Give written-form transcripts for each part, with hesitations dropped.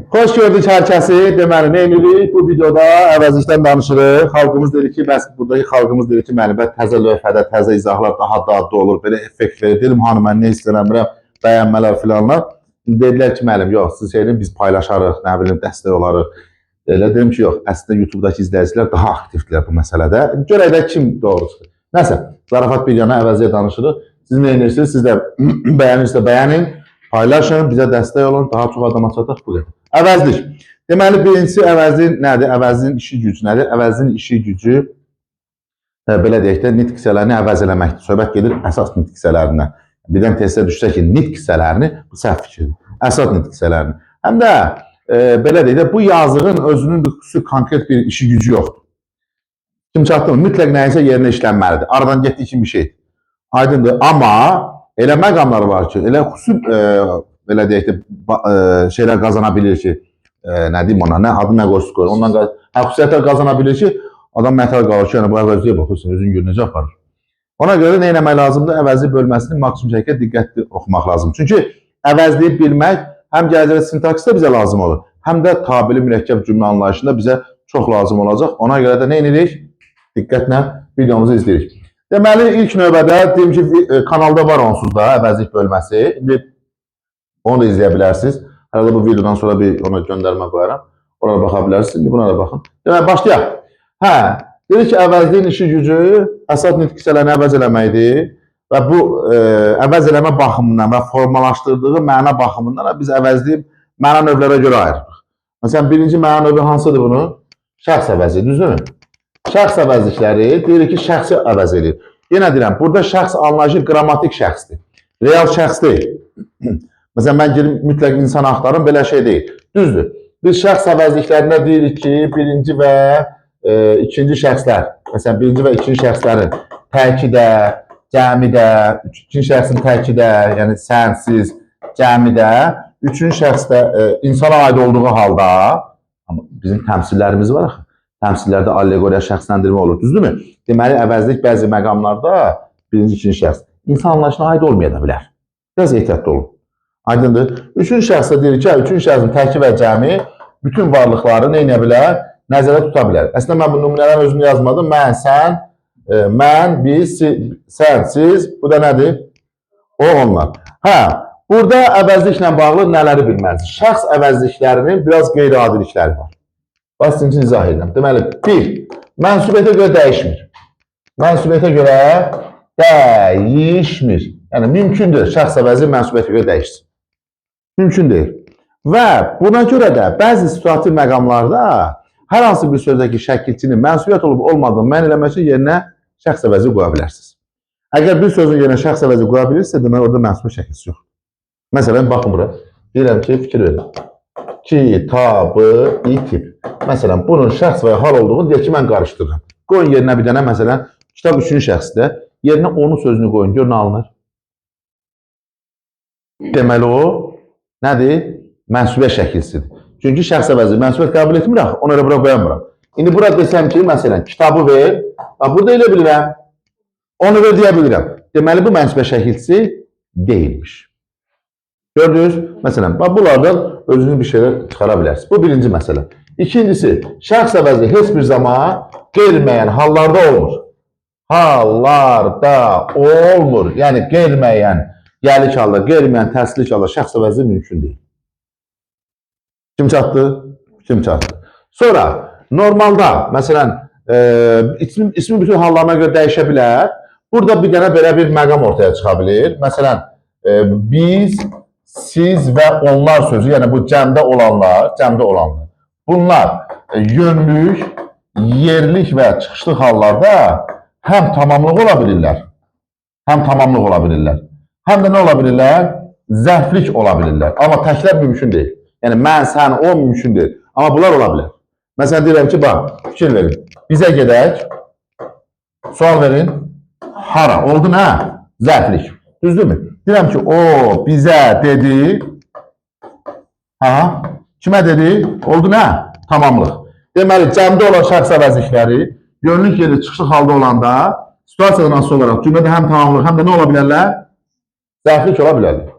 Hoş gördük herkesi. Deməli, ne edirik? Bu videoda əvəzlikdən danışırıq. Xalqımız dedi ki, bəs buradakı xalqımız dedi ki, müəllimət təzə lövhədə, təzə izahlar daha dadlı olur, belə effekt verir. Dedim, hanım, mən nə istəyirəm, bəyənmələr filanlar. Dedilər ki, müəllim, yox, siz şeyini biz paylaşarıq, nə bilim, dəstək olarıq. Elə dedim ki, yox, əslində YouTube'dakı izləyicilər daha aktivdirlər bu məsələdə. Görək də kim doğru çıxır. Nəsə, zarafat bir yana əvəzliyə danışırıq. Siz nə edirsiniz? Siz də bəyənirsə bəyənin, paylaşın, bizə dəstək olun, daha çox adama çataq bu qədər. Əvəzlik. Deməli, birincisi əvəzin nədir? Əvəzin işi gücü nədir? Əvəzin işi gücü, belə deyək də, nitq hissələrini əvəz eləməkdir. Söhbət gedir əsas nitq hissələrindən. Birdən testə düşsə ki, nitq hissələrini, bu səhv fikirdir. Əsas nitq hissələrini. Həm də, belə deyək də, bu yazığın özünün konkret bir işi gücü yoxdur. Kim çatdı mı? Mütləq nəyinsə yerinə işlənməlidir. Aradan getdiyi kimi bir şey. Aydındır. Amma elə məqamları var ki, elə xüsusi belə deyək də, şeylər qazana bilir ki, nə deyim ona, nə adı nə qoşuz qoyur. Ondan xüsusiyyətlər qazana bilir ki, adam mətəl qalır ki, yəni bu əvəzliyə baxırsan, özün gör necə aparır. Ona görə nə etmək lazımdır? Əvəzli bölməsini maksimum şəkildə diqqətli oxumaq lazım. Çünki əvəzliyi bilmək həm gələcəkdə sintaksda bizə lazım olur, həm də tabeli mürəkkəb cümlə anlayışında bizə çox lazım olacaq. Ona görə də nə edirik? Diqqətlə videomuzu izləyirik. Deməli, ilk növbədə deyim ki, kanalda var onsuz da əvəzlik bölməsi. İndi onu da izləyə bilərsiniz. Herhalde bu videodan sonra bir ona göndərmə qoyaram. Orada baxa bilərsiniz. İndi buna da baxın. Deməli, başlayaq. Hə, dedik ki, əvəzliyin işi gücü əsas nitq hissələrini əvəz eləməkdir. Və bu əvəz eləmə baxımından və formalaşdırdığı məna baxımından biz əvəzliyi məna növlərə görə ayırırıq. Məsələn, birinci məna növü hansıdır bunun? Şəxs əvəzi, düzdürmü? Şəxs əvəzlikləri deyirik ki, şəxsi əvəz edir. Yenə deyirəm, burada şəxs anlayışı qrammatik şəxsdir. Real şəxs deyil. Məsələn, mən girib mütləq insan axtarım, belə şey deyil. Düzdür. Biz şəxs əvəzliklərində deyirik ki, birinci və ikinci şəxslər, məsələn, birinci və ikinci şəxslərin təkidə, cəmidə, ikinci şəxsin təkidə, yəni sən, siz, cəmidə, üçüncü şəxsdə insana aid olduğu halda, amma bizim təmsillərimiz var axı. Təmsillərdə allegoriya şəxsləndirmə olur, düzdürmü? Deməli, əvəzlik bəzi məqamlarda birinci, ikinci şəxs insan anlayışına aid olmaya da bilər. Biraz ehtiyatlı olun. Aydındır. Üçüncü şəxsdə deyirik ki, üçüncü şəxsin təki və cəmi bütün varlıqları nə edə bilər? Nəzərə tuta bilər. Əslində, mən bu nümunələrin özümü yazmadım. Mən, sən, mən, biz, sən, siz. Bu da nədir? O, onlar. Hə, burada əvəzliklə bağlı nələri bilməlidir? Şəxs əvəzliklərinin biraz qeyri-adilikləri var. Bax, sizin üçün izah edirəm. Deməli, bir, mənsubiyyətə görə dəyişmir. Mənsubiyyətə görə dəyişmir. Yəni, mümkündür şəxs əvəzi mənsubiyyətə görə dəyişsin. Mümkün deyil. Və buna görə də bəzi situativ məqamlarda hər hansı bir sözdəki şəkilçinin mənsubiyyət olub olmadığını müəyyən eləmək üçün yerinə şəxs əvəzi qoya bilərsiniz. Əgər bir sözün yerinə şəxs əvəzi qoya bilirsə, deməli, orada mənsubiyyət şəkilçisi yoxdur. Məsələn, baxın bura. Deyirəm ki, fikir verin. Kitabı, itib. Məsələn, bunun şəxs və hal olduğunu deyək ki, mən qarışdırıram. Qoyun yerinə bir dənə, məsələn, kitab üçüncü şəxsdə, yerinə onun sözünü qoyun, gör nə alınır. Deməli o, nədir? Mənsubiyyət şəkilsidir. Çünki şəxs əvəzi mənsubiyyət qəbul etmirəm, ona görə bura qoyamıram. İndi burada desəm ki, məsələn, kitabı ver, burada elə bilirəm, onu ver deyə bilirəm. Deməli, bu mənsubiyyət şəkilsi deyilmiş. Gördünüz? Məsələn, bunlardan özünüz bir şeyler çıxara bilərsiniz. Bu birinci məsələ. İkincisi, şəxs əvəzi heç bir zaman qeyri-müəyyən hallarda olmur. Hallarda olmur. Yəni, qeyri-müəyyən gəlik halda, qeyri-müəyyən tərslik halda şəxs əvəzi mümkün deyil. Kim çatdı? Kim çatdı? Sonra, normalda, məsələn, ismin bütün hallarına görə dəyişə bilər. Burada bir dənə belə bir məqam ortaya çıxa bilir. Məsələn, biz, siz və onlar sözü, yəni bu cəmdə olanlar, bunlar yönlük, yerlik və çıxışlıq hallarda həm tamamlıq ola bilirlər, həm də nə ola bilirlər? Zərflik ola bilirlər. Amma təklər mümkün deyil. Yəni, mən, sən, o mümkün deyil. Amma bunlar ola bilər. Məsələn, deyirəm ki, bax, fikir verin. Bizə gedək, sual verin, hara? Oldu nə? Zərflik. Düzdürmü? Deyirəm ki, o bizə dedi, kimə dedi? Oldu nə? Tamamlıq. Deməli, cəmdə olan şəxs əvəzlikləri, yönlük yeri çıxışlıq halda olanda, situasiyadan asılı olaraq cümlədə həm tamamlıq, həm də nə ola bilərlər? Zərflik ola bilərlər.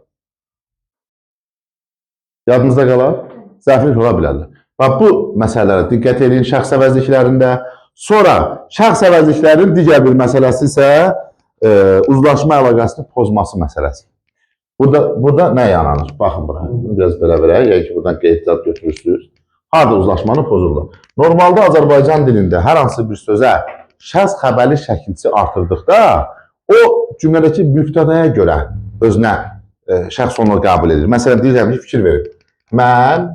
Yadınızda qalar. zərflik ola bilərlər. Bax, bu məsələlərə diqqət edin şəxs əvəzliklərində. Sonra şəxs əvəzliklərinin digər bir məsələsi isə uzlaşma əlaqəsini pozması məsələsi. Burada nə yaranır? Baxın bura. Biraz belə, yəni ki, buradan qeydcat götürürsünüz. Harada uzlaşmanı pozurlar. Normalda Azərbaycan dilində hər hansı bir sözə şəxs xəbərli şəkilçisi artırdıqda o cümlədəki mübtədaya görə özünə şəxs sonluğu qəbul edir. Məsələn, deyirəm ki, fikir verin. Mən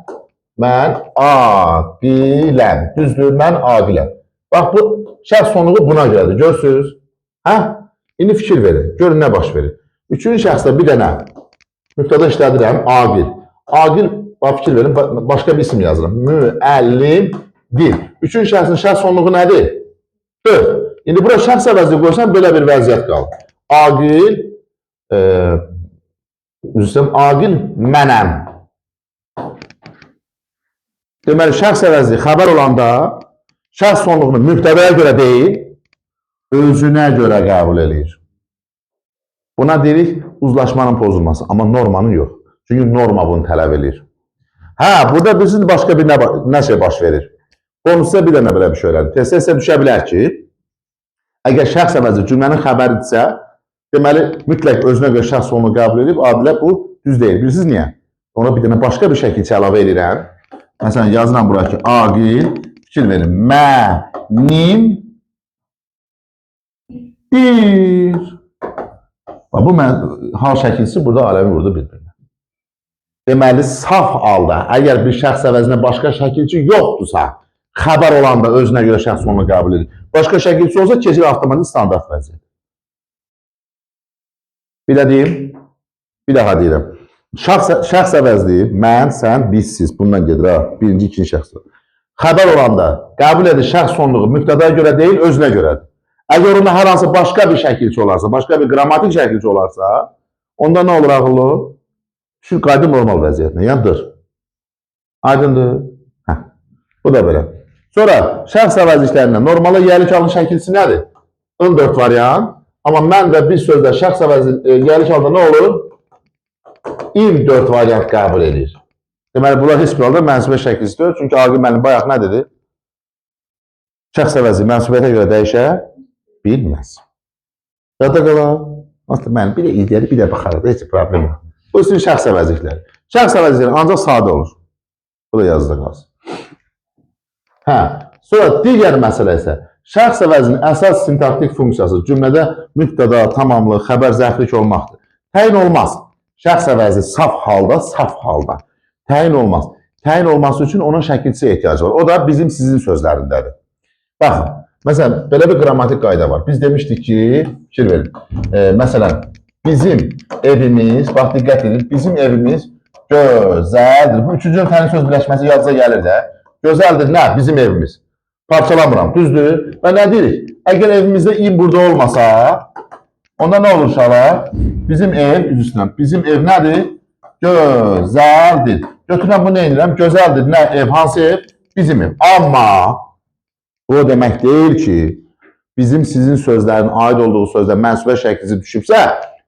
aqiləm. Düzdür, mən aqiləm. Bax, bu şəxs sonluğu buna görədir. Görürsünüz? Hə? İndi fikir verin. Görün nə baş verir. Üçüncü şəxsdə bir dənə mübtəda işlədirəm, aqil. Aqil, bax, fikir verin, başqa bir isim yazıram. Müəllim, dil. Üçüncü şəxsin şəxs sonluğu nədir? 4. İndi bura şəxs əvəzli qoysan, belə bir vəziyyət qalır. Aqil, aqil mənəm. Deməli, şəxs əvəzli xəbər olanda şəxs sonluğunu mübtədaya görə deyil, özünə görə qəbul edir. Buna deyirik uzlaşmanın pozulması, amma normanın yox. Çünki norma bunu tələb edir. Hə, burada bizim başqa bir nə şey baş verir? Qonusda bir dənə belə bir şey öyrəndim. Tez-tez düşə bilər ki, əgər şəxs əvəzi cümlənin xəbəridirsə, deməli, mütləq özünə görə şəxs sonluğu qəbul edib, adilə bu düz deyil. Bilirsiniz niyə? Ona bir dənə başqa bir şəkilçi əlavə edirəm. Məsələn, yazıram bura ki, aqil, fikir verin, mənim bir. Bu hal şəkilçisi burada aləmi vurdu bir-birinə. Deməli, saf halda, əgər bir şəxs əvəzinə başqa şəkilçi yoxdursa, xəbər olanda özünə görə şəxs sonluğu qəbul edir. Başqa şəkilçi olsa, keçir avtomatik standart vəziyyət. Bir də deyim, bir daha deyirəm. Şəxs əvəzliyi, mən, sən, biz, siz, bundan gedir ha, birinci, ikinci şəxs. Xəbər olanda qəbul edir şəxs sonluğu mübtədaya görə deyil, özünə görədir. Əgər onda hər hansı başqa bir şəkilçi olarsa, başqa bir qrammatik şəkilçi olarsa, onda nə olur ağıllı? Şu qayda normal vəziyyətinə, yandır. Aydındır. Hə, bu da belə. Sonra şəxs əvəzliklərindən normala yiyəlik alın şəkilçisi nədir? 14 variant. Amma mən və bir sözdə şəxs yiyəlik alında nə olur? 24 variant qəbul edir. Deməli, bunlar heç bir halda mənsubə şəkilçisidir. Çünki aqil müəllim bayaq nə dedi? Şəxs əvəzi mənsubiyyətə görə dəyişə bilməz. Yada qala, mənim bir də ilgəli, bir də baxarıq, heç problem yox. Bu üçün şəxs əvəzlikləri. Şəxs əvəzlikləri ancaq sadə olur. Bu da yazıda qalsın. Hə, sonra digər məsələ isə şəxs əvəzinin əsas sintaktik funksiyası cümlədə mübtəda, tamamlıq, xəbər, zərflik olmaqdır. Təyin olmaz. Şəxs əvəzi saf halda təyin olmaz. Təyin olması üçün onun şəkilçiyə ehtiyacı var. O da bizim sizin sözlərindədir. Baxın, məsələn, belə bir qrammatik qayda var. Biz demişdik ki, fikir verin. Məsələn, bizim evimiz, bax, diqqət edin, bizim evimiz gözəldir. Bu üçüncü nömrənin söz birləşməsi yadınıza gəlir də. Gözəldir, nə? Bizim evimiz. Parçalamıram, düzdür? Və nə deyirik? Əgər evimizdə in burada olmasa, onda nə olur uşaqlar? Bizim ev, üzüstünəm, bizim ev nədir? Gözəldir. Götürəm, bu nə edirəm? Gözəldir, nə? Ev, hansı ev? Bizim ev. Amma bu o demək deyil ki, bizim sizin sözlərin aid olduğu sözdə mənsubə şəkilçisi düşübsə,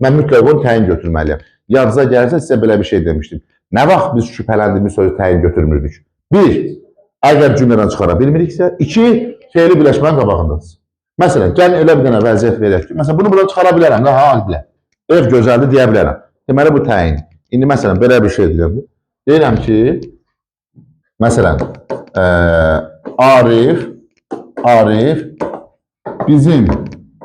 mən mütləq onu təyin götürməliyəm. Yadınıza gəlirsə, sizə belə bir şey demişdim. Nə vaxt biz şübhələndiyimiz sözü təyin götürmürdük? 1. Əgər cümlədən çıxara bilmiriksə, 2. Fe'li birləşmənin qabağındasınız. Məsələn, gəlin elə bir dənə vəziyyət verək ki, məsələn, bunu buradan çıxara bilərəm, ha, ev gözəldir deyə bilərəm. Deməli, bu təyin. İndi məsələn, belə bir şey deyirəm. Deyirəm ki, məsələn, Arif bizim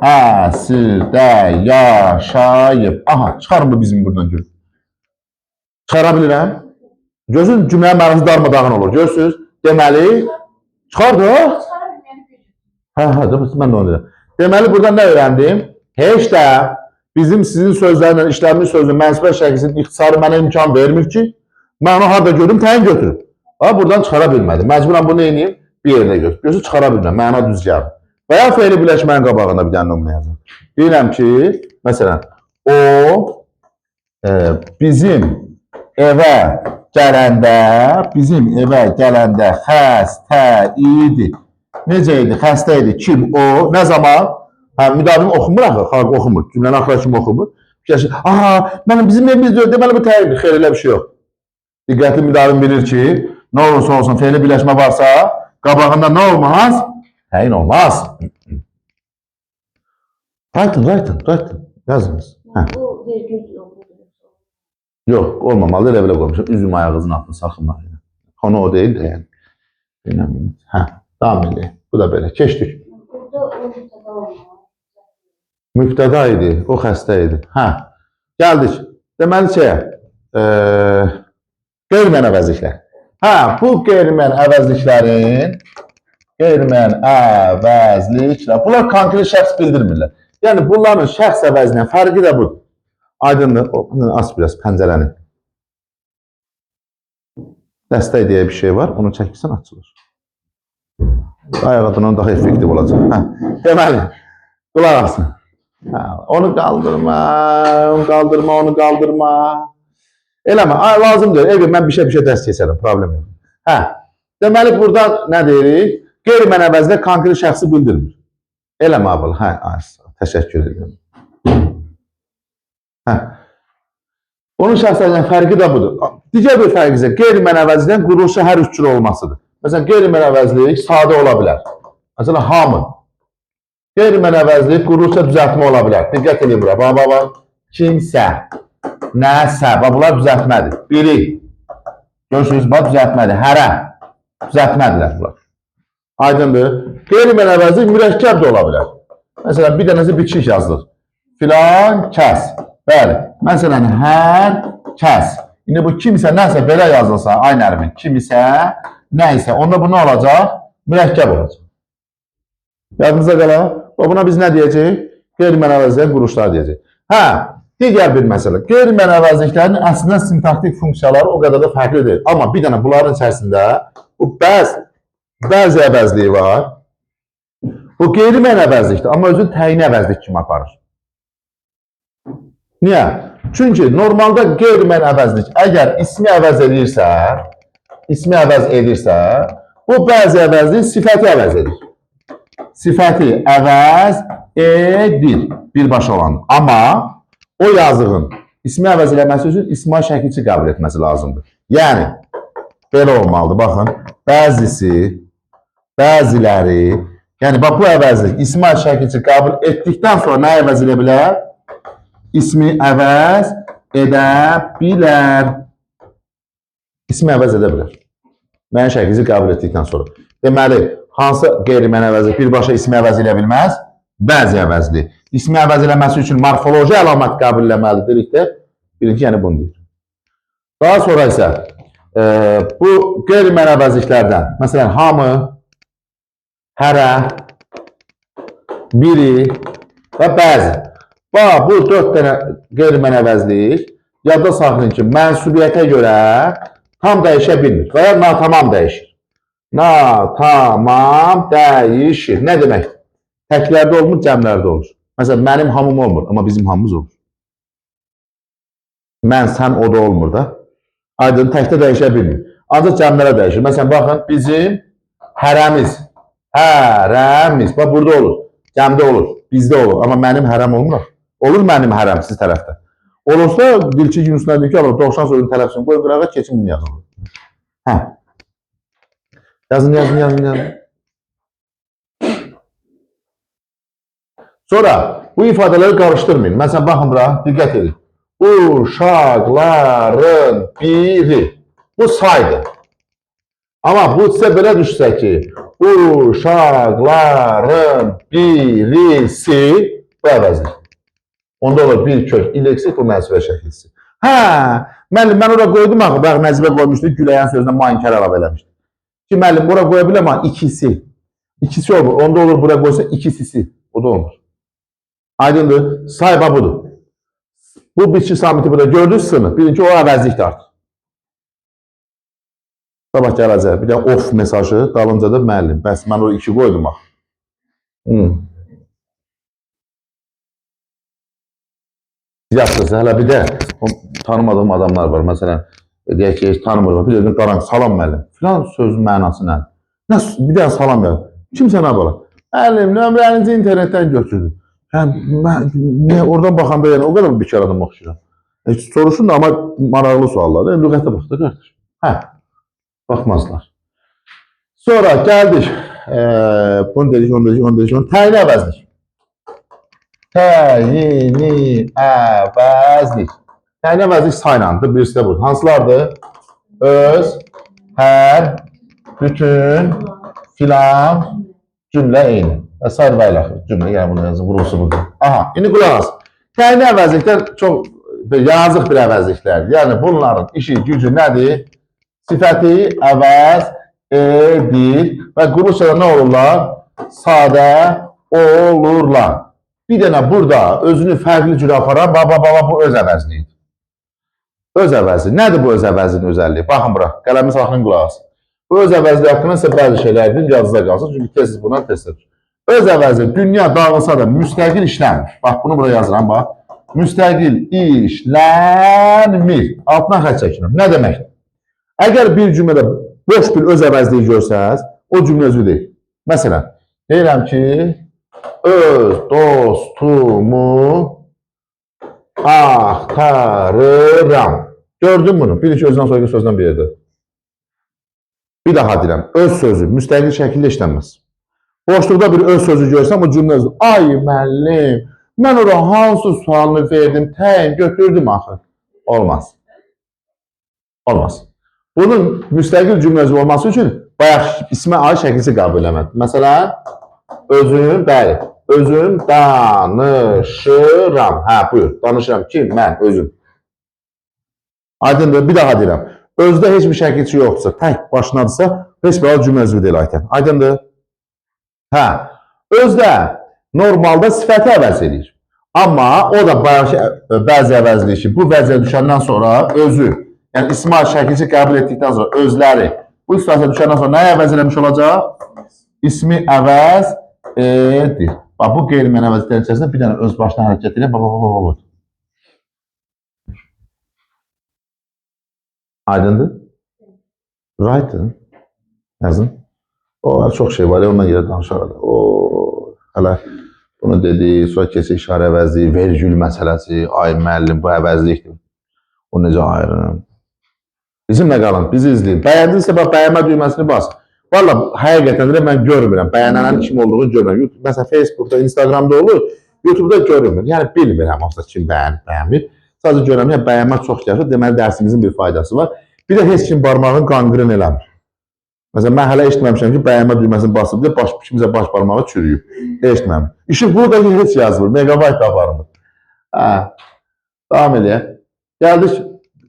əsrdə yaşayıb. Aha, çıxarım bu bizim buradan görün. Çıxara bilirəm. Gözün cümlənin mənası darmadağın olur. Görürsünüz? Deməli, çıxar da. Hə, mən də onu deyirəm. Deməli, buradan nə öyrəndim? Heç də bizim sizin sözlərlə işləmiş sözün mənsubə şəkilçisinin ixtisarı mənə imkan vermir ki, mən onu harada gördüm, təyin götürüm. Buradan çıxara bilmədim. Məcburan bunu neyiniyim? Bir yerdə götür. Gözü çıxara bilməm, məna düz gəlir. Və ya fe'li birləşmənin qabağında bir dənə nömrə yazın. Deyirəm ki, məsələn, o bizim evə gələndə xəstə idi. Necə idi? Xəstə idi. Kim? O. Nə zaman? Müdavim oxumur axı, xalq oxumur. Cümləni axıra kim oxumur? Aha, bizim evimiz deyil, deməli bu təyirdir. Xeyr, elə bir şey yox. Diqqətli müdavim bilir ki, nə olursa olsun fe'li birləşmə varsa, qabağında nə olmaz? Təyin olmaz. Writing. Yazınız. Bu vergül yox. Yox, olmamalı. Elə belə qoymuşam. Üzüm ayağınızın altını saxınlar. Konu o deyil də yəni. Davam edək. Bu da belə. Keçdik. Burada o mübtəda olmaz. Mübtəda idi. O xəstə idi. Gəldik. Deməli şeyə. Qeyri-müəyyən əvəzliklər. Bu qeyri-müəyyən əvəzliklər. Bunlar konkret şəxs bildirmirlər. Yəni bunların şəxs əvəzindən fərqi də budur. Aydındır. As biraz pəncərəni. Dəstək deyə bir şey var. Onu çəkirsən açılır. Ayaq adından daha effektiv olacaq. Deməli. Qulaq asın. Onu qaldırma. Onu qaldırma. Eləmə. Lazımdır. Evi mən bir şey dəst keçərəm. Problem yox. Deməli burada nə deyirik? Qeyri-müəyyən əvəzliklər konkret şəxsi bildirmir. Eləmə abla. Təşəkkür edirəm. Onun şəxslərdən fərqi də budur. Digər bir fərqi isə qeyri-müəyyən əvəzliklərin quruluşu hər üç cür olmasıdır. Məsələn, qeyri-müəyyən əvəzlik sadə ola bilər. Məsələn, hamı. Qeyri-müəyyən əvəzlik quruluşa düzəltmə ola bilər. Diqqət edin bura. Baba. Kimsə, nəsə. Bunlar düzəltmədir. Biri. Görürsünüz, düzəltmədir. Hərə. Düzəltmədirlər bunlar. Aydındır. Qeyri-müəyyən əvəzlik mürəkkəb də ola bilər. Məsələn, bir dənəsi bitişik yazılır. Filan kəs. Bəli. Məsələn, hər kəs. İndi bu kimsə nəsə belə yazılsa, ay Nərmin, kimisə, nəysə, onda bu nə olacaq? Mürəkkəb olacaq. Yadınıza qalar. Buna biz nə deyəcəyik? Qeyri-müəyyən əvəzliklərin quruluşları deyəcəyik. Digər bir məsələ. Qeyri-müəyyən əvəzliklərin əslində sintaktik funksiyaları o qədər də fərqli deyil. Amma bir dənə bunların içərisində bu bəzi əvəzliyi var. Bu qeyri-müəyyən əvəzlikdir, amma özü təyin əvəzlik kimi aparır. Niyə? Çünki normalda qeyri-müəyyən əvəzlik əgər ismi əvəz edirsə, bu bəzi əvəzlik sifəti əvəz edir. Sifəti əvəz edir birbaşa olan. Amma o yazığın ismi əvəz eləməsi üçün ismi şəkilçi qəbul etməsi lazımdır. Yəni, belə olmalıdır. Baxın, bəziləri, yəni bu əvəzlik ismi şəkilçi qəbul etdikdən sonra nə əvəz edə bilər? İsmi əvəz edə bilər. İsmi əvəz edə bilər. Müəyyən şəkilçi qəbul etdikdən sonra. Deməli, hansı qeyri-müəyyən əvəzlik birbaşa ismi əvəz edə bilməz? Bəzi əvəzlik. İsmi əvəz eləməsi üçün morfoloji əlamət qəbul eləməlidir. Birinci, yəni bunu deyir. Daha sonra isə bu qeyri-müəyyən əvəzliklərdən, məsələn, hamı, hərə, biri və bəzi. Bu 4 dənə qeyri-müəyyən əvəzlik yadda saxlayın ki, mənsubiyyətə görə tam dəyişə bilmir və ya natamam dəyişir. Natamam dəyişir. Nə demək? Təklərdə olmur, cəmlərdə olur. Məsələn, mənim hamım olmur, amma bizim hamımız olur. Mən, sən, o da olmur da. Aydın, təkdə dəyişə bilmir. Ancaq cəmlərə dəyişir. Məsələn, baxın, bizim hərəmiz. Bax, burada olur. Cəmdə olur, bizdə olur. Amma mənim hərəm olmur. Olur mənim hərəm siz tərəfdə. Olursa, dilçi günüsünə deyir ki, 90 sözün tələfsini qoyun qırağa keçin bunu yazın. Yazın. Sonra bu ifadələri qarışdırmayın. Məsələn, baxın bura, diqqət edin. Uşaqların biri. Bu saydır. Amma bu sizə belə düşsə ki, uşaqların birisi bu əvəzdir. Onda olur bir kök ileksik, bu mənsubiyyət şəkilsi. Müəllim, mən oraya qoydum axı, bax, mənsubiyyət qoymuşdu, güləyən sözünə mankar əlavə eləmişdi. Ki, müəllim, bura qoya biləm, ikisi. İkisi olur, onda olur, bura qoysa ikisisi. O da olmur. Aydındır, sayba budur. Bu bitki samiti burada gördünüz sını, birinci o əvəzlikdir artıq. Sabah gələcək, bir də off mesajı, dalınca da müəllim. Bəs mən oraya 2 qoydum axı. Yaxşısı, hələ bir də tanımadığım adamlar var. Məsələn, deyək ki, heç tanımırım. Bir dedim, qaranq, salam müəllim. Filan sözün mənası nədir? Bir dənə salam verir. Kimsə nə bala? Müəllim, nömrənizi internetdən götürdüm. Oradan baxanda yəni, o qədər bir kere adam oxşuyuram. Soruşun da, amma maraqlı suallar. Lüğətə bax da, qardaş. Baxmazlar. Sonra gəldik. Bunu dedik, onu dedik, onu dedik. Təyini əvəzlik. Təyini əvəzlik. Təyini əvəzlik saylandır. Birisi də bu. Hansılardır? Öz, hər, bütün, filan, cümlə eyni. Və sayr və ilaxır. Cümlə, yəni bunu yazın, vurulsu burada. Aha, indi qulaq as. Təyini əvəzliklər çox yazıq bir əvəzliklərdir. Yəni bunların işi, gücü nədir? Sifəti əvəz edir və quruluşada nə olurlar? Sadə olurlar. Bir dənə burada özünü fərqli cür aparan, baba bu öz əvəzliyidir. Öz əvəzi. Nədir bu öz əvəzinin özəlliyi? Baxın bura, qələmi saxlayın qulaq as. Bu öz əvəzliyi haqqında sizə bəzi şeylər dedim, yadınızda qalsın. Çünki tez bundan test edir. Öz əvəzi dünya dağılsa da müstəqil işləmir. Bax, bunu buraya yazıram, bax. Müstəqil işləmir. Altından xətt çəkirim. Nə deməkdir? Əgər bir cümlədə boş bir öz əvəzliyi görsəz, o cümlə özü deyil. Məsələn, deyirəm ki, öz dostumu axtarıram. Gördün bunu? Bir iki özdən sonraki sözdən bir yerdə. Bir daha deyirəm, öz sözü müstəqil şəkildə işlənməz. Boşluqda bir öz sözü görsəm, o cümlə özü. Ay müəllim, mən ora hansı sualını verdim, təyin götürdüm axı. Olmaz. Olmaz. Bunun müstəqil cümləsi olması üçün bayaq ismə aid şəkilsi qəbul eləməlidir. Məsələn, özüm, bəli, özüm danışıram. Hə, buyur, danışıram. Kim? Mən, özüm. Aydındır, bir daha deyirəm. Özdə heç bir şəkilçi yoxdursa, tək başınadırsa, heç bir cümlə özü deyil aytən. Aydındır? Hə, özdə normalda sifəti əvəz edir. Amma o da bayaq bəzi əvəzliyir ki, bu vəziyyət düşəndən sonra özü, yəni ismi şəkilçi qəbul etdikdən sonra özləri bu istifasına düşəndən sonra nəyə əvəz eləmiş olacaq? İsmi əvəz edir. Bax, bu qeyri-müəyyən əvəzliklərin içərisində bir dənə öz başına hərəkət edir. Aydındır? Right'dır. Yazın. O, çox şey var ya, ondan yerə danışarlar. O, hələ bunu dedi, sonra keçir işarə əvəzliyi, vergül məsələsi, ay müəllim, bu əvəzlikdir. O necə ayrım? Bizimlə qalın, bizi izləyin. Bəyəndinsə, bax, bəyənmə düyməsini bas. Valla, həqiqətən də mən görmürəm, bəyənənin kim olduğunu görmürəm. Məsələn, Facebookda, Instagramda olur, YouTube'da görmürəm. Yəni, bilmirəm, olsa kim bəyənmir. Sadəcə görürəm, yəni, bəyənmək çox gəlir, deməli, dərsimizin bir faydası var. Bir də heç kim barmağın qanqren eləmir. Məsələn, mən hələ eşitməmişəm ki, bəyənmə düyməsini basıb deyə kimsə baş barmağı çürüyüb. Eşitməmişəm. İşin burada heç yazılır, megabayt da aparmır. Davam edək. Gəldik,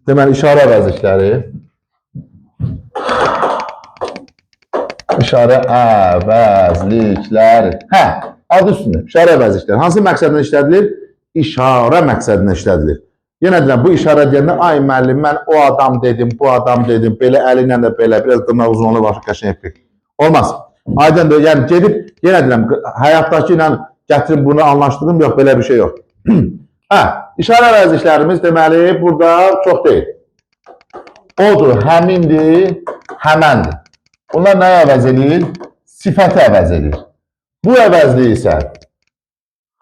deməli, işarə əvəzlikləri. İşarə əvəzlikləri. Hə, adı üstündə, işarə əvəzlikləri. Hansı məqsədlə işlədilir? İşarə məqsədlə işlədilir. Yenə deyirəm, bu işarə deyəndə, ay müəllim, mən o adam dedim, bu adam dedim, belə əli ilə də belə, biraz dırnaq uzun olur, başqa qəşəng effekt. Olmaz. Aydındır, yəni gedib, yenə deyirəm, həyatdakı ilə gətirib bunu anlaşdırdım, yox, belə bir şey yox. Hə, işarə əvəzliklərimiz deməli, burada çox deyil. Odur, həmindir, həməndir. Bunlar nəyə əvəz edir? Sifəti əvəz edir. Bu əvəzliyi isə,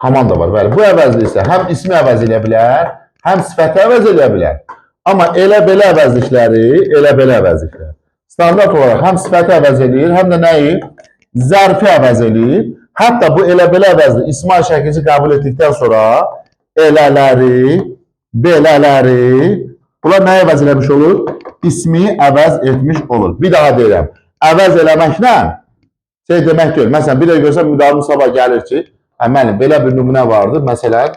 haman da var, bəli, bu əvəzliyi isə həm ismi əvəz edə bilər, həm sifəti əvəz edə bilər. Amma elə-belə əvəzlikləri, elə-belə əvəzliklər. Standart olaraq həm sifəti əvəz edir, həm də nəyi? Zərfi əvəz edir. Hətta bu elə-belə əvəzli ismi şəkilci qəbul etdikdən sonra elələri, belələri, bunlar nə əvəz eləmiş olur? İsmi əvəz etmiş olur. Bir daha deyirəm, əvəz eləməklə şey demək deyil. Məsələn, bir də görsən, müdavim sabah gəlir ki, mənim belə bir nümunə vardır. Məsələn,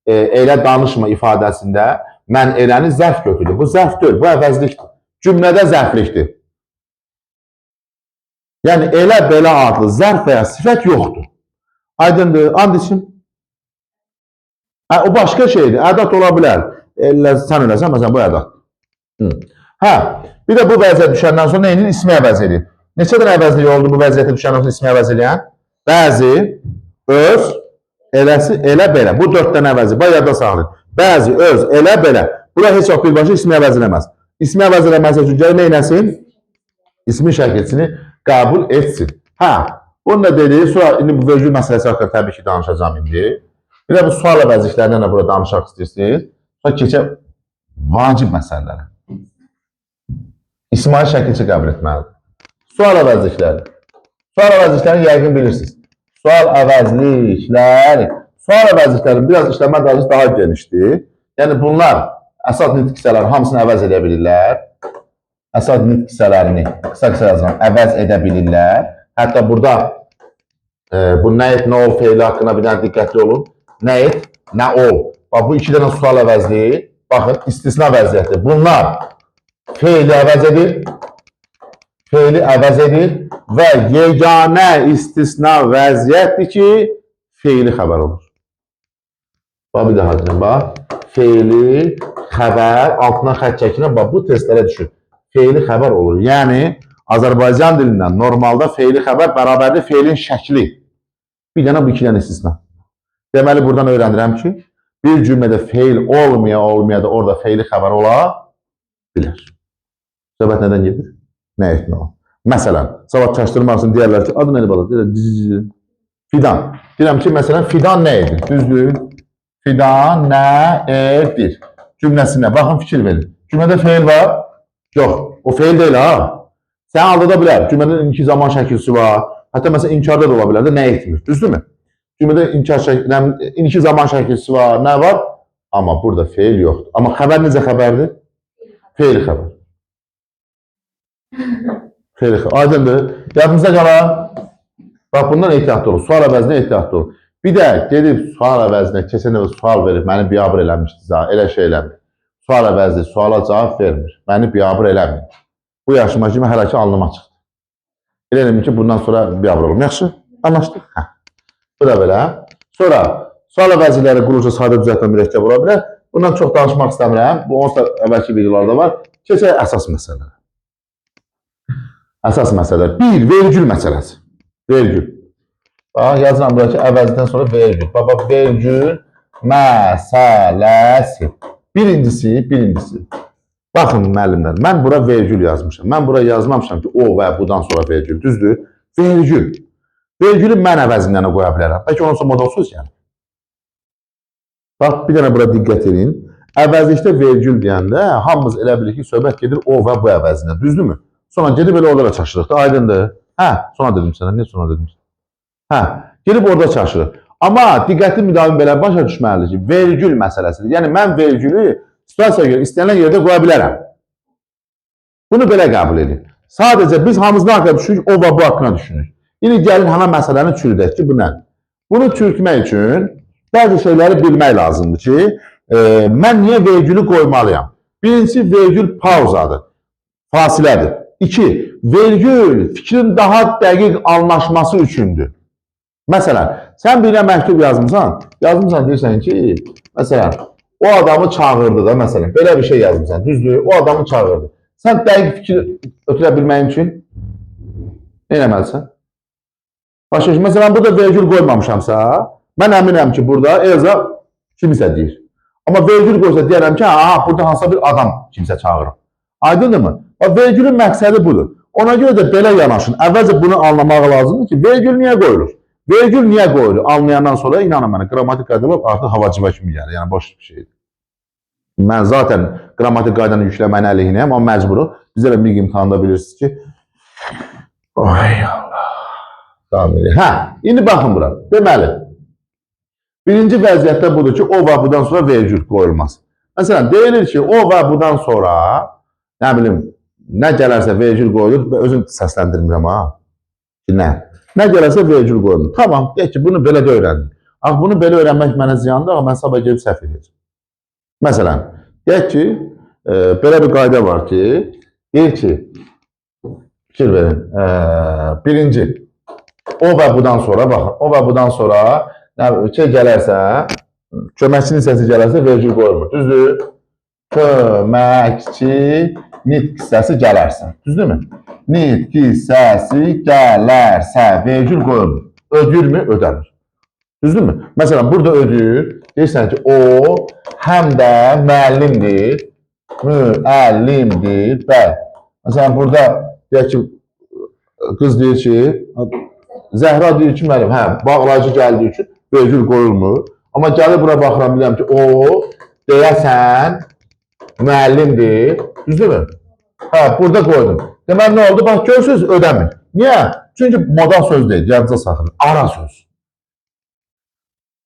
elə danışma ifadəsində mən eləni zərf götürdüm. Bu zərf deyil, bu əvəzlikdir. Cümlədə zərflikdir. Yəni, elə belə adlı zərf və ya sifət yoxdur. Aydındır, and için. O başqa şeydir, ədat ola bilər. Sən eləsən, məsələn, bu ədat. Hə, bir də bu vəziyyət düşəndən sonra neyinin ismi əvəz edir. Neçə dənə əvəzlik oldu bu vəziyyətə düşəndən sonra ismi əvəz edən? Bəzi, öz, eləsi, elə belə. Bu 4 dənə əvəzi, bax yadda saxlayın. Bəzi, öz, elə belə. Bura heç vaxt birbaşa ismi əvəz eləməz. İsmi əvəz eləməsi üçün gəlir neynəsin? İsmi şəkilçini qəbul etsin. Hə, bunu da dedik, sonra indi bu vergül məsələsi haqqında təbii ki, danışacağım indi. Bir də bu sual əvəzliklərindən də burada danışaq istəyirsiniz. Sonra keçək vacib məsələlərə. İsmail şəkilçi qəbul etməlidir. Sual əvəzlikləri. Sual əvəzliklərini yəqin bilirsiniz. Sual əvəzlikləri biraz işləmə dağısı daha genişdir. Yəni bunlar əsas nitq hissələrini hamısını əvəz edə bilirlər. Əsas nitq hissələrini qısa yazıram, əvəz edə bilirlər. Hətta burada bu nə et, nə ol feili haqqında bir dənə diqqətli olun. Nə et, nə ol. Bax, bu iki dənə sual əvəzliyi, baxın, istisna vəziyyəti. Bunlar feili əvəz edir və yeganə istisna vəziyyətdir ki, feili xəbər olur. Bax, bir daha deyim, bax. Feili xəbər, altına xətt çəkilir, bax, bu testlərə düşür. Feili xəbər olur. Yəni, Azərbaycan dilindən normalda feili xəbər bərabərdir feilin şəkli. Bir dənə bu iki dənə istisna. Deməli, buradan öyrəndirəm ki, bir cümlədə feil olmaya da orada feili xəbər ola bilər. Söhbət nədən gedir? Nə etmə o? Məsələn, sabah çaşdırmaq üçün deyərlər ki, adı nədir bala? Fidan. Deyirəm ki, məsələn, fidan nə edir? Düzdür? Fidan nə edir? Cümləsinə. Baxın, fikir verin. Cümlədə feil var? Yox. O feil deyil, ha? Sən aldada bilər. Cümlədə indiki zaman şəkilsi var. Hətta məsələn, inkarda da ola bilər də nə etmir? Düzdürmü? Cümlədə indiki zaman şəkilsi var. Nə var? Amma burada feil yoxdur. Amma xəbər necə xəbərdir? Feil xəbər. Feil xəbər. Aydındır. Yadınızda qalan. Bax, bundan ehtiyatlı olun. Sual əvəzinə ehtiyatlı olun. Bir də gedib sual əvəzinə keçən dəfə sual verib, məni biabır eləmişdi, elə şey eləmir. Sual əvəzi, suala cavab vermir. Məni biabır eləmir. Bu yaşıma kimi hələ ki alnıma çıxdı. Elədim ki, bundan sonra biabır olum. Yaxşı? Anlaşdıq? Hə. Bu da belə. Sonra sual əvəziləri qurucu sadə düzəltmə mürəkkəb ola bilər. Bundan çox danışmaq istəmirəm. Bu onsuz da əvvəlki videolarda var. Keçək əsas məsələlərə. Əsas məsələlər. Bir, vergül məsələsi. Vergül. Bax, yazıram buraya ki, əvəzdən sonra vergül. Bax, vergül məsələsi. Birincisi. Baxın, müəllimlər, mən bura vergül yazmışam. Mən bura yazmamışam ki, o və budan sonra vergül. Düzdür? Vergül. Vergülü mən əvəzindən qoya bilərəm. Bəlkə ondan sonra modalsız yəni. Bax, bir dənə bura diqqət edin. Əvəzlikdə vergül deyəndə hamımız elə bilir ki, söhbət gedir o və bu əvəzindən. Düzdürmü? Sonra gedib elə orada çaşırıq da, aydındır. Hə, sonra dedim sənə, niyə sonra dedim? Hə, gedib orada çaşırıq. Amma diqqətli müdavim belə başa düşməlidir ki, vergül məsələsidir. Yəni, mən vergülü situasiyaya görə istənilən yerdə qoya bilərəm. Bunu belə qəbul edin. Sadəcə biz hamımız nə haqqında düşünürük, o və bu haqqında düşünürük. İndi gəlin həmən məsələni çürüdək ki, bu nədir? Bunu çürütmək üçün bəzi şeyləri bilmək lazımdır ki, mən niyə vergülü qoymalıyam? Birincisi, vergül pauzadır, fasilədir. İki, vergül fikrin daha dəqiq anlaşması üçündür. Məsələn, sən birine məktub yazmışsan deyirsən ki, məsələn, o adamı çağırdı da, məsələn, belə bir şey yazmışsan, düzdür, o adamı çağırdı. Sən dəqiq fikir ötürə bilməyin üçün nə eləməlisən? Başqa ki, məsələn, burada vergül qoymamışamsa, mən əminəm ki, burada Elza kimisə deyir. Amma vergül qoysa deyərəm ki, aha, burada hansısa bir adam kimsə çağırır. Aydındır mı? Vergülün məqsədi budur. Ona görə də belə yanaşın. Əvvəlcə bunu anlamaq lazımdır ki, vergül niyə qoyulur? Vergül niyə qoyulur? Anlayandan sonra inanın mənə, qrammatik qaydalar artıq havacıva kimi gəlir. Yəni, boş bir şeydir. Mən zaten qrammatik qaydanı yükləməyin əleyhinəyəm, amma məcburu. Bizə də bir imtihanda bilirsiniz ki, oy Allah. Hə, indi baxın bura. Deməli, birinci vəziyyətdə budur ki, o və budan sonra vergül qoyulmaz. Məsələn, deyilir ki, o və budan sonra, nə bilim, nə gələrsə vergül qoyulur, özüm səsləndirmirəm ha. Ki, nə? Nə gələrsə vergül qoyulur. Tamam, deyək ki, bunu belə də öyrəndim. Ax, bunu belə öyrənmək mənə ziyandır, amma mən sabah gelib səhv edəcəm. Məsələn, deyək ki, belə bir qayda var ki, deyir ki, fikir verin, birinci, o və budan sonra, baxın, o və budan sonra şey gələrsə, köməkçinin səsi gələrsə vergül qoyulmur. Düzdür? Köməkçi nitq hissəsi gələrsə. Düzdürmü? Nitq hissəsi gələrsə vergül qoyulmur. Ödürmü? Ödənir. Düzdürmü? Məsələn, burada ödür. Deyirsən ki, o həm də müəllimdir. Müəllimdir. Bəli. Məsələn, burada deyək ki, qız deyir ki, Zəhra deyir ki, müəllim, hə, bağlayıcı gəldiyi üçün vergül qoyulmur. Amma gəlir bura baxıram, bilirəm ki, o deyəsən müəllimdir. Düzdürmü? Burada koydum. Deməli nə oldu? Bax görürsünüz ödəmir. Niyə? Çünki modal söz deyil. Yadınıza saxlayın. Ara söz.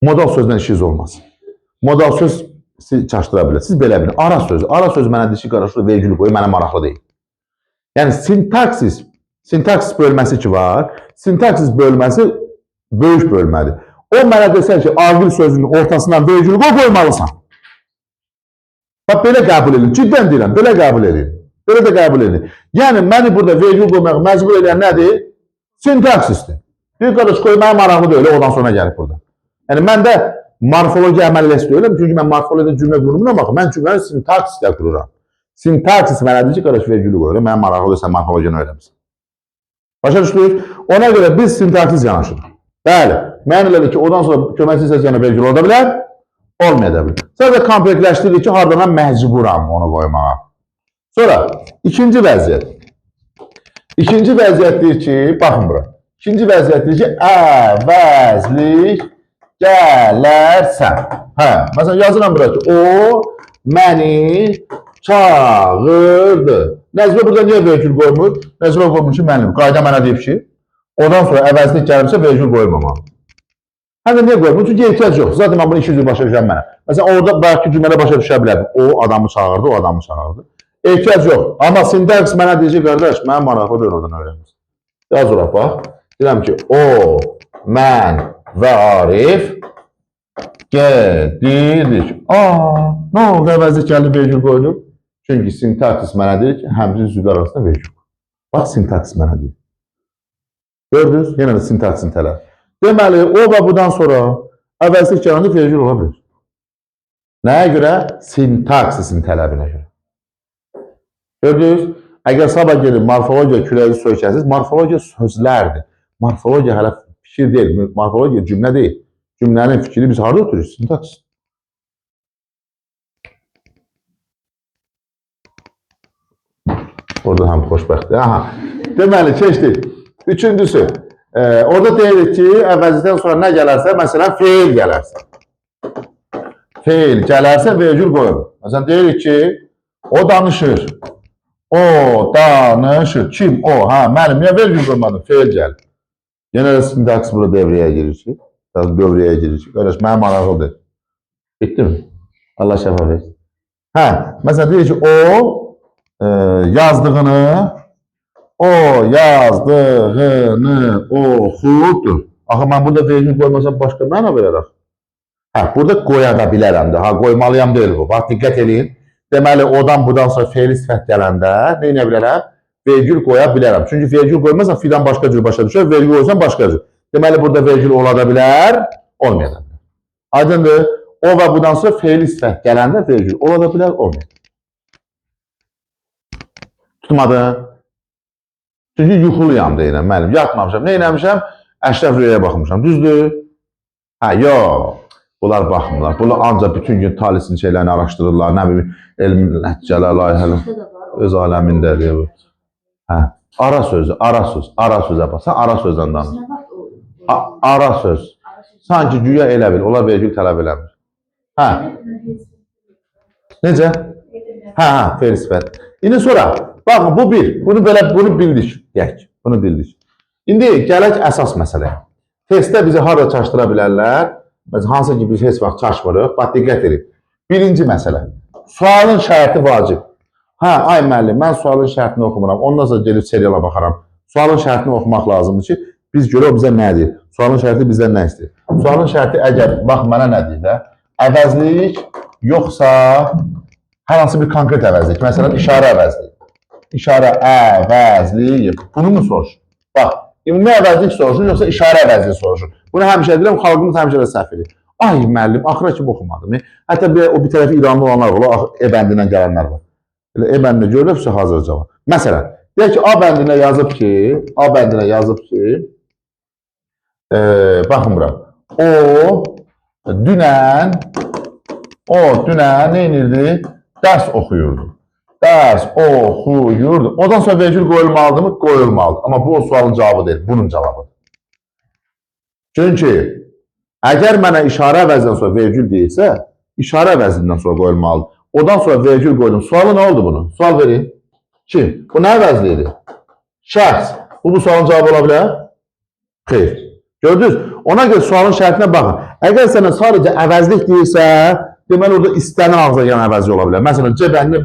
Modal sözlə işiniz olmaz. Modal söz sizi çaşdıra bilər. Siz belə bilin. Ara söz. Ara söz mənə dişi qarışır, vergül qoyur, mənə maraqlı deyil. Yəni sintaksis bölməsi ki var. Sintaksis bölməsi böyük bölmədir. O mənə desən ki, argül sözünün ortasından vergül qoymalısan. Bax, belə qəbul edin. Ciddən deyirəm, belə qəbul edin. Belə də qəbul edin. Yəni, məni burada vergül qoymaq məcbur edən nədir? Sintaksisdir. Bir qarış qoymaya maraqlı deyil, ondan sonra gəlib burada. Yəni, mən də morfologiya əməliyyəsi deyiləm, çünki mən morfologiyada cümlə qurumuna baxım, mən cümləni sintaksislə qururam. Sintaksis mənə deyir ki, qarış vergülü qoyuram, mən maraqlı deyilsən, morfologiyanı öyrəmsin. Başa düşdük? Ona görə biz sintaksis yanaşırıq. Bəli, mən elədir ki, ondan sonra köməksiz səsiyana vergül ola bilər, olmaya da bilər. Sadəcə kompleksləşdirir ki, harada mən məcburam onu qoymağa. Sonra, ikinci vəziyyət. İkinci vəziyyət deyir ki, baxın bura. İkinci vəziyyət deyir ki, əvəzlik gələrsən. Məsələn, yazıram bura ki, o məni çağırdı. Nəzbə burada niyə vergül qoymur? Nəzbə qoymur ki, mənim. Qayda mənə deyib ki, ondan sonra əvəzlik gəlirsə vergül qoymamalı. Həm də niyə qoymur? Çünki ehtiyac yox. Zaten mən bunu 200 başa düşəm mənə. Məsələn, orada belki cümlədə başa düşə bilərdim. O adamı çağırdı, o adamı çağırdı. Ehtiyac yox. Amma sintaks mənə deyəcək, qardaş, mənim maraqlı deyil oradan öyrənmiş. Yaz ora, bax. Deyirəm ki, o, mən və Arif gedirik. Nə oldu? Əvəzlik gəldi, vergül qoyulur. Çünki sintaksis mənə deyir ki, həmçinin sözlər arasında vergül. Bax, sintaksis mənə deyir. Gördünüz? Yenə də sintaksin tələb. Deməli, o və bundan sonra əvəzlik gələndə vergül ola bilir. Nəyə görə? Sintaksisin tələbinə görə. Gördünüz? Əgər sabah gelin morfologiya küləyi söykəsiz, morfologiya sözlərdir. Morfologiya hələ fikir deyil, morfologiya cümlə deyil. Cümlənin fikri biz harada oturuyoruz? Sintaksis. Orada həm xoşbəxtdir. Deməli, keçdik. Üçüncüsü, orada deyirik ki, əvəzlikdən sonra nə gələrsə, məsələn, feil gələrsə. Feil gələrsə, vergül qoyun. Məsələn, deyirik ki, o danışır. O danışır. Kim? O. Mənim. Niyə vergül qoymadım? Feil gəlir. Yenə də sintaksis burada devrəyə girir ki. Dövrəyə girir ki. Qardaş, mənim maraqlıdır. Bitdi mi? Allah şəfa versin. Məsələn, deyirik ki, o yazdığını oxudu. Axı, mən burada vergül qoymasam başqa məna verərək. Burada qoya da bilərəm də. Qoymalıyam deyil bu. Bax, diqqət edin. Deməli, odan budan sonra feili sifət gələndə nə edə bilərəm? Vergül qoya bilərəm. Çünki vergül qoymazsan fidan başqa cür başa düşər, vergül qoysan başqa cür. Deməli, burada vergül ola da bilər, olmaya da bilər. Aydındır, o və budan sonra feili sifət gələndə vergül ola da bilər, olmaya da bilər. Tutmadı. Çünki yuxuluyam deyirəm, mənim, yatmamışam. Nə eləmişəm? Əşrəf Rüyəyə baxmışam, düzdür? Yox. Bunlar baxmırlar. Bunlar ancaq bütün gün talisin şeylərini araşdırırlar. Nə bilim, elm nəticələr, layihələr. Öz aləmindədir bu. Ara sözü, ara söz. Ara sözə bax. Sən ara sözdən danış. Ara söz. Sanki güya elə bil. Onlar vergül tələb eləmir. Necə? Feil sifət. İndi sonra, baxın, bu bir. Bunu bildik. Bunu bildik. İndi gələk əsas məsələyə. Testdə bizi harada çaşdıra bilərlər? Hansı ki biz heç vaxt çaşmırıq. Bax, diqqət edin. Birinci məsələ. Sualın şərti vacib. Ay müəllim, mən sualın şərtini oxumuram. Ondan sonra gelib seriala baxaram. Sualın şərtini oxumaq lazımdır ki, biz görə o bizə nə deyir? Sualın şərti bizdən nə istəyir? Sualın şərti əgər, bax, mənə nə deyir də? Əvəzlik, yoxsa hər hansı bir konkret əvəzlik. Məsələn, işarə əvəzlik. İşarə əvəzlik. Bunu mu soruşur? Bax, ümumi əvəzlik soruşur, yoxsa işarə əvəzlik soruşur? Bunu həmişə deyirəm, xalqımız həmişə də səhv edir. Ay müəllim, axıra kimi oxumadım. Hətta o bir tərəfi İranlı olanlar var, E bəndindən gələnlər var. E bəndində görülübsə hazır cavab. Məsələn, deyək ki, A bəndində yazıb ki, baxın bura, o dünən nə inirdi? Dərs oxuyurdu. Ondan sonra vergül qoyulmalıdır mı? Qoyulmalıdır. Amma bu o sualın cavabı deyil, bunun cavabıdır. Çünki əgər mənə işarə əvəzindən sonra vergül deyilsə, işarə əvəzindən sonra qoyulmalıdır. Ondan sonra vergül qoydum. Sualı nə oldu bunun? Sual verin. Kim? Bu nə əvəzlidir? Şəxs. Bu sualın cavabı ola bilər? Xeyr. Gördünüz? Ona görə sualın şərtinə baxın. Əgər sənə sadəcə əvəzlik deyirsə, deməli orada istənilən ağza gələn əvəzlik ola bilər. Məsələn, C bəndində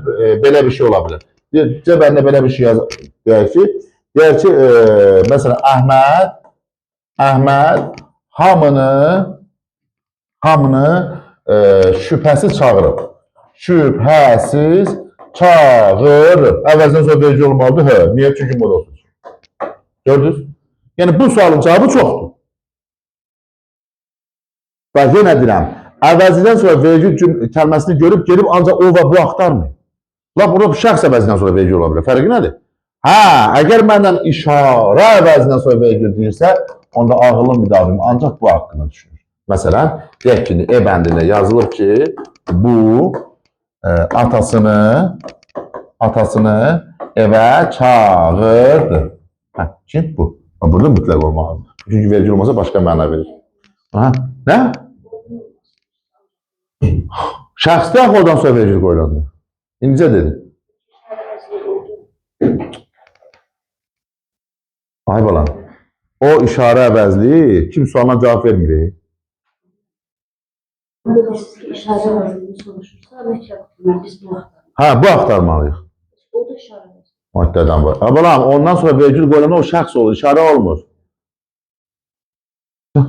belə bir şey ola bilər. C bəndində belə bir şey deyək ki, məsələn, Əhməd hamını şübhəsiz çağırıb. Şübhəsiz çağırıb. Əvəzindən sonra verici olmalıdır. Hə, niyə? Çünki bu da olsun. Gördünüz? Yəni bu sualın cavabı çoxdur. Bax, yenə deyirəm, əvəzindən sonra vergi kəlməsini görüb, gelib ancaq o və bu axtarmır. Lap burada şəxs əvəzindən sonra vergi ola bilər. Fərqi nədir? Hə, əgər məndən işarə əvəzindən sonra vergi deyirsə, onda ağıllı müdavim ancaq bu haqqında düşünür. Məsələn, deyək ki, E bəndində yazılır ki, bu atasını evə çağırdı. Hə, kim bu? Burada mütləq olmalıdır. Çünki vergi olmasa başqa məna verir. Hə, nə? Şəxsdə axı oradan sonra vergi qoyulandı. İncə dedi. Ay balam, o işarə əvəzli kim sualına cavab vermir? İşarə əvəzliyi soruşursa, biz bu axtarmalıyıq. Hə, bu axtarmalıyıq. O da işarə əvəzliyi. Maddədən var. Ay balam, ondan sonra vergi qoyulanda o şəxs olur, işarə olmur. Hə,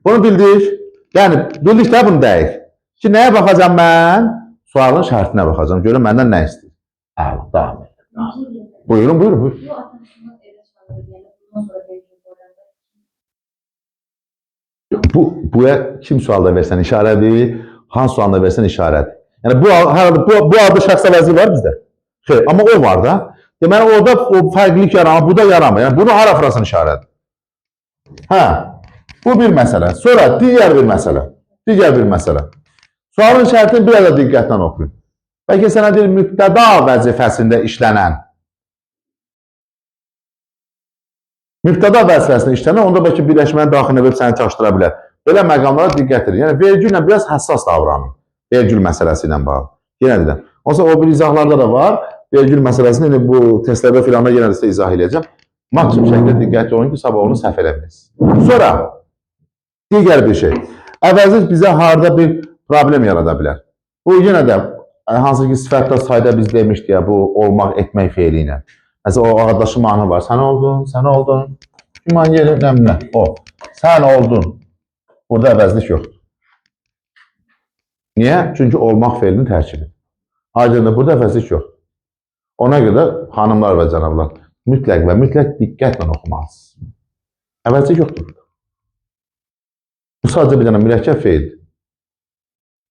bunu bildik. Yəni, bildik də bunu deyik. Ki, nəyə baxacam mən? Sualın şərtinə baxacam. Görün məndən nə istəyir? Əla, davam edir. Buyurun. Bu atasını evə çağırır, yəni bundan sonra vergi qoyulanda. Buya kim sualda versən işarədir, hansı sualda versən işarədir. Yəni, bu adda şəxs əvəzliyi var bizdə. Xeyr, amma o var da. Deməli, orada o fərqlilik yaramır, bu da yaramır. Yəni, bunu hara fırasın işarədir. Hə, bu bir məsələ. Sonra digər bir məsələ. Sualın şərtini bir də diqqətlə oxuyun. Bəlkə sənə deyir, mübtəda vəzifəsində işlənən. Mübtəda vəzifəsində işlənən, onda bəlkə birləşmənin daxilinə verib səni çaşdıra bilər. Belə məqamlara diqqət edin. Yəni, vergi ilə biraz həssas davranın. Vergi məsələsi ilə bağlı. Yenə deyirəm. Onsa o bir izahlarda da var. Vergi məsələsini bu testlərdə filanla yenə də sizə izah edəcəm. Maksimum şəkildə diqqətli olun ki, sabah onu səhv eləməyiniz. Sonra, digər bir şey. Əvəzlik bizə harada bir problem yarada bilər. Bu yenə də hansı ki sifətdə sayda biz demişdik ya, bu olmaq, etmək feili ilə. Məsələn, o ağadaşı manı var. Sən oldun. Güman yeri, nəmlə. O. Sən oldun. Burada əvəzlik yoxdur. Niyə? Çünki olmaq feilinin tərkibi. Aydındır, burada əvəzlik yoxdur. Ona görə xanımlar və cənablar, mütləq və mütləq diqqətlə oxumalısınız. Əvəzlik yoxdur. Bu sadəcə bir dənə mürəkkəb feildir.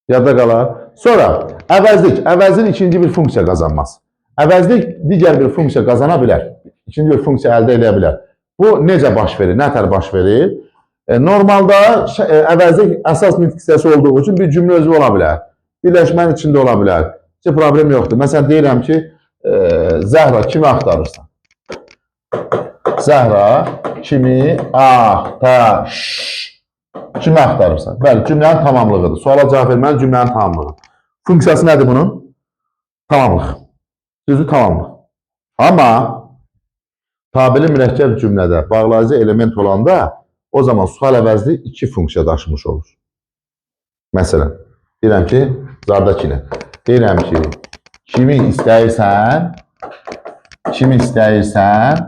Yadda qalar. Sonra, əvəzlik ikinci bir funksiya qazanmaz. Əvəzlik digər bir funksiya qazana bilər. İkinci bir funksiya əldə edə bilər. Bu necə baş verir, nətər baş verir? Normalda əvəzlik əsas nitq hissəsi olduğu üçün bir cümlə özü ola bilər. Birləşmənin içində ola bilər. Heç problem yoxdur. Məsələn, deyirəm ki, Zəhra kimi axtarırsan? Zəhra kimi axtarırsan? Bəli, cümlənin tamamlığıdır. Suala cavab vermənin cümlənin tamamlığı. Funksiyası nədir bunun? Tamamlıq. Düzdür, tamamlıq. Amma tabeli mürəkkəb cümlədə bağlayıcı element olanda o zaman sual əvəzli iki funksiya daşımış olur. Məsələn, deyirəm ki, Zardakinə. Deyirəm ki, kimi istəyirsən,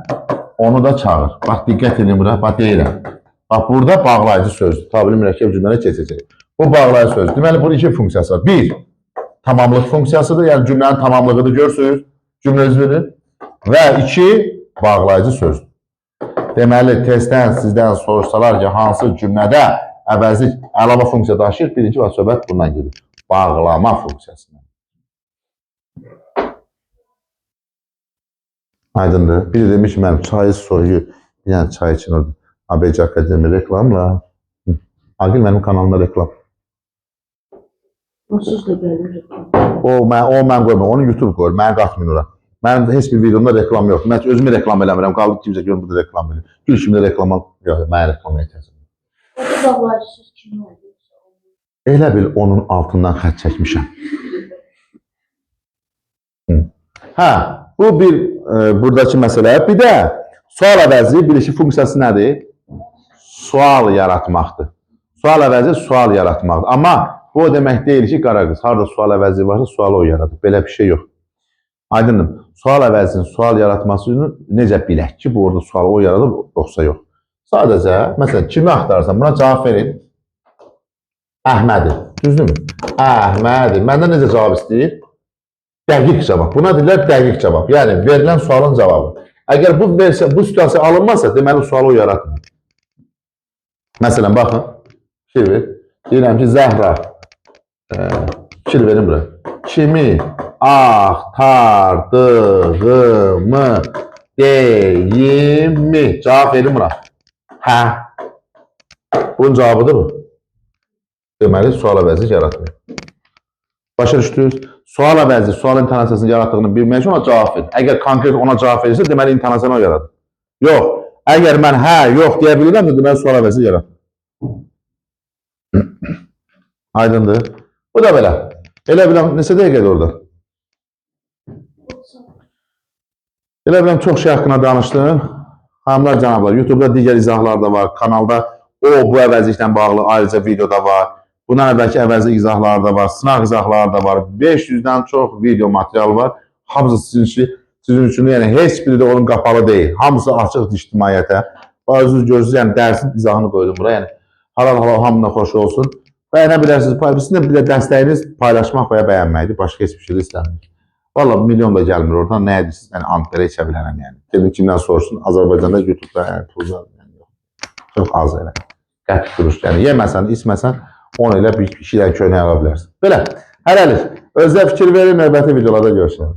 onu da çağır. Bax, diqqət edin bura, bax, deyirəm. Bax, burada bağlayıcı sözdür. Tabeli mürəkkəb cümlədə keçəcək. Bu bağlayıcı sözdür. Deməli, bunun iki funksiyası var. Bir, tamamlıq funksiyasıdır. Yəni, cümlənin tamamlığını görürsünüz. Cümlə özünü. Və iki, bağlayıcı sözdür. Deməli, testdən sizdən soruşsalar ki, hansı cümlədə əvəzlik əlavə funksiya daşıyır, birinci və söhbət bundan gedir. Bağlama funksiyasından. Aydındır. Biri demiş ki, mənim çayı soyu, yəni çay için orada. ABC Akademi reklamla. Agil mənim kanalımda reklam. Onsuz da gəlir. O mən qoymam, onu YouTube qoyur, mənə qatmayın ora. Mənim heç bir videomda reklam yox. Mən özümü reklam eləmirəm, qaldı kimsə görün burada reklam verir. Gül kimdə reklama yox, mənə reklam ehtiyacım. Orada bağlayıcısız kimi olur? Elə bil onun altından xət çəkmişəm. Hə, bu bir buradakı məsələ. Bir də sual əvəzi bilişi funksiyası nədir? Sual yaratmaqdır. Sual əvəzi sual yaratmaqdır. Amma bu o demək deyil ki, qara qız, harada sual əvəzi varsa sualı o yaradır. Belə bir şey yox. Aydındır. Sual əvəzinin sual yaratmasını necə bilək ki, bu orada sualı o yaradır, yoxsa yox. Sadəcə, məsələn, kimi axtarırsan, buna cavab verin. Əhmədi. Düzdürmü? Əhmədi. Məndən necə cavab istəyir? Dəqiq cavab. Buna deyirlər dəqiq cavab. Yəni, verilən sualın cavabı. Əgər bu situasiya alınmazsa, deməli, sualı o yaratmır. Məsələn, baxın, fikir ver. Deyirəm ki, Zəhra, fikir verin bura. Kimi axtardığımı deyimmi? Cavab verin bura. Hə. Bunun cavabıdır bu. Deməli, sual əvəzi yaratmıyor. Başa düşdünüz? Sual əvəzi, sual intonasiyasını yaratdığını bilmək üçün ona cavab verin. Əgər konkret ona cavab verirsə, deməli, intonasiyonu o yaradır. Yox. Əgər mən hə, yox deyə bilirəm, deməli, sual əvəzi yaratır. Aydındır. Bu da belə. Elə biləm, neçə dəqiqədir orada? Elə biləm, çox şey haqqında danışdım. Xanımlar, cənablar, YouTube'da digər izahlar da var. Kanalda bu əvəzliklə bağlı ayrıca video da var. Bundan əvvəlki əvəzli izahlar da var. Sınaq izahlar da var. 500-dən çox video material var. Hamısı sizin üçün, yəni heç biri də onun qapalı deyil. Hamısı açıq ictimaiyyətə. Özünüz görürsünüz, yəni dərsin izahını qoydum bura. Yəni, halal hamına xoş olsun. Bəyənə bilərsiniz. Sizin bir də dəstəyiniz paylaşmaq və ya bəyənməkdir. Başqa heç bir şey də istəmir. Valla milyon da gəlmir oradan. Nə edirsiniz? Yəni, Anterə içə bilənəm yəni. Dedim kimdən soruşsun? Azərbaycanda YouTube'da yəni, pullar yəni, çox az elə. Qət duruş. Yəni, yeməsən, içməsən, onu elə bir şeydən köynək ala bilərsin. Belə, hələlik. Özdə fikir verin, növbəti videolarda görüşürüz.